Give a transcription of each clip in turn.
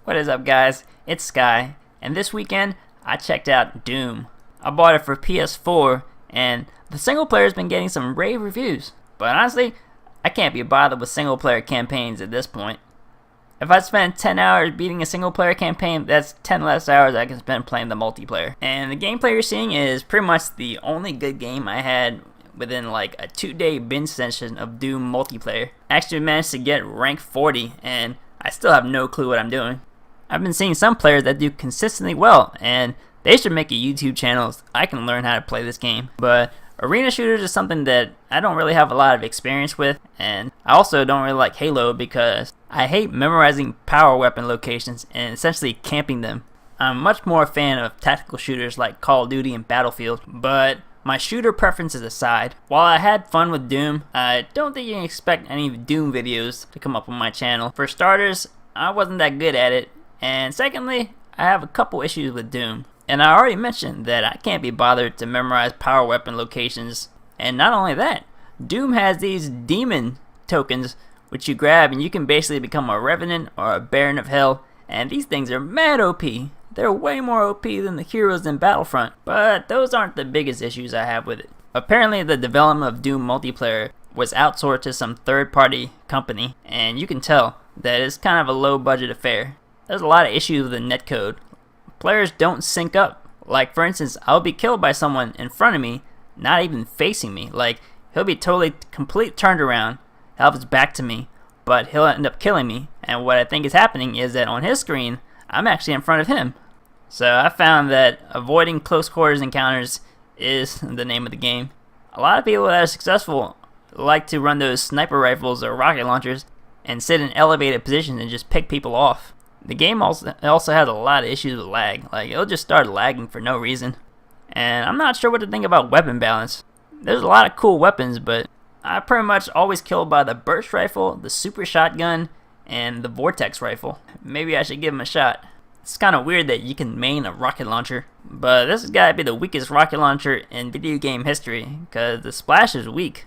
What is up, guys? It's Sky, and this weekend I checked out Doom. I bought it for PS4, and the single player has been getting some rave reviews. But honestly, I can't be bothered with single player campaigns at this point. If I spend 10 hours beating a single player campaign, that's 10 less hours I can spend playing the multiplayer. And the gameplay you're seeing is pretty much the only good game I had within like a 2-day binge session of Doom multiplayer. I actually managed to get rank 40, and I still have no clue what I'm doing. I've been seeing some players that do consistently well, and they should make a YouTube channel so I can learn how to play this game. But arena shooters is something that I don't really have a lot of experience with, and I also don't really like Halo because I hate memorizing power weapon locations and essentially camping them. I'm much more a fan of tactical shooters like Call of Duty and Battlefield, but my shooter preferences aside, while I had fun with Doom, I don't think you can expect any Doom videos to come up on my channel. For starters, I wasn't that good at it, and secondly, I have a couple issues with Doom. And I already mentioned that I can't be bothered to memorize power weapon locations. And not only that, Doom has these demon tokens which you grab and you can basically become a revenant or a baron of hell, and these things are mad OP. They're way more OP than the heroes in Battlefront, but those aren't the biggest issues I have with it. Apparently the development of Doom multiplayer was outsourced to some third-party company, and you can tell that it's kind of a low-budget affair. There's a lot of issues with the netcode. Players don't sync up. Like, for instance, I'll be killed by someone in front of me, not even facing me. Like, he'll be totally complete turned around, he'll have his back to me, but he'll end up killing me. And what I think is happening is that on his screen, I'm actually in front of him. So I found that avoiding close quarters encounters is the name of the game. A lot of people that are successful like to run those sniper rifles or rocket launchers and sit in elevated positions and just pick people off. The game also has a lot of issues with lag. Like, it'll just start lagging for no reason. And I'm not sure what to think about weapon balance. There's a lot of cool weapons, but I pretty much always killed by the burst rifle, the super shotgun, and the vortex rifle. Maybe I should give him a shot. It's kind of weird that you can main a rocket launcher, but this has got to be the weakest rocket launcher in video game history, because the splash is weak.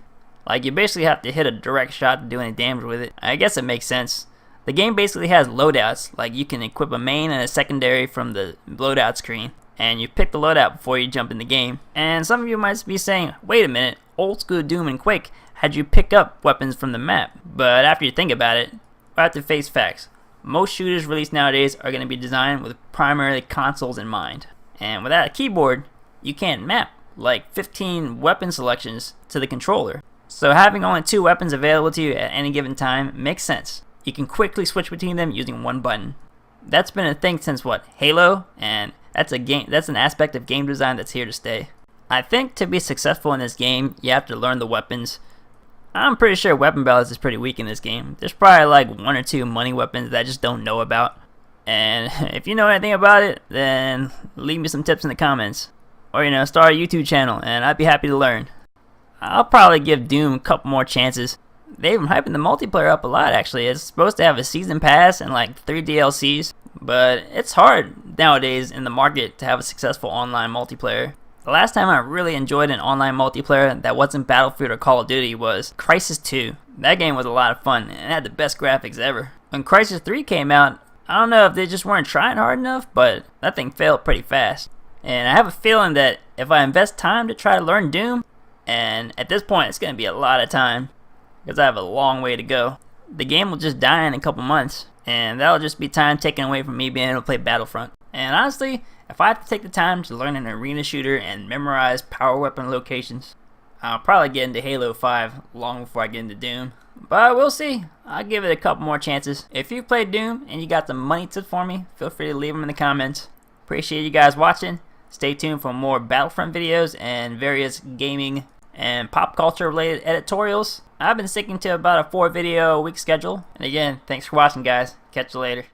Like, you basically have to hit a direct shot to do any damage with it. I guess it makes sense. The game basically has loadouts, like you can equip a main and a secondary from the loadout screen, and you pick the loadout before you jump in the game. And some of you might be saying, wait a minute, old school Doom and Quake had you pick up weapons from the map. But after you think about it, we have to face facts. Most shooters released nowadays are going to be designed with primarily consoles in mind. And without a keyboard, you can't map like 15 weapon selections to the controller. So having only 2 weapons available to you at any given time makes sense. You can quickly switch between them using one button. That's been a thing since what, Halo, and that's an aspect of game design that's here to stay. I think to be successful in this game, you have to learn the weapons. I'm pretty sure weapon balance is pretty weak in this game. There's probably like 1 or 2 money weapons that I just don't know about. And if you know anything about it, then leave me some tips in the comments. Or, start a YouTube channel and I'd be happy to learn. I'll probably give Doom a couple more chances. They've been hyping the multiplayer up a lot, actually. It's supposed to have a season pass and like 3 DLCs, but it's hard nowadays in the market to have a successful online multiplayer. The last time I really enjoyed an online multiplayer that wasn't Battlefield or Call of Duty was Crysis 2. That game was a lot of fun and it had the best graphics ever. When Crysis 3 came out, I don't know if they just weren't trying hard enough, but that thing failed pretty fast. And I have a feeling that if I invest time to try to learn Doom, and at this point it's going to be a lot of time, because I have a long way to go, the game will just die in a couple months, and that'll just be time taken away from me being able to play Battlefront. And honestly, if I have to take the time to learn an arena shooter and memorize power weapon locations, I'll probably get into Halo 5 long before I get into Doom. But we'll see. I'll give it a couple more chances. If you've played Doom and you got some money tips for me, feel free to leave them in the comments. Appreciate you guys watching. Stay tuned for more Battlefront videos and various gaming and pop culture related editorials. I've been sticking to about a 4 video a week schedule. And again, thanks for watching, guys. Catch you later.